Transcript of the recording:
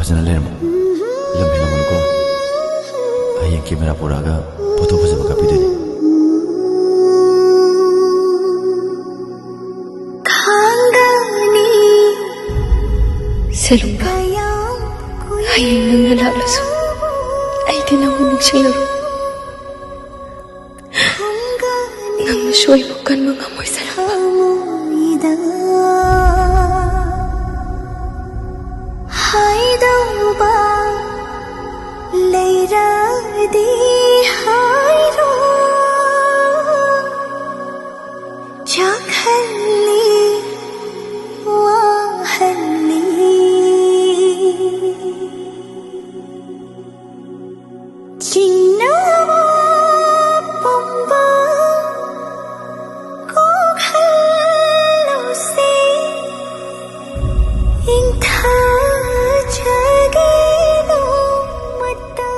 फजना लेरम लम्बी लमनको हयें कैमरा पुरागा फोटो फजब कापीदोनि Selumba, hayeng nang nalalaso, ay di na unig sila ro. Nang nasyuay mo kan mga amoy sa lamba. Hay daw ba, layra di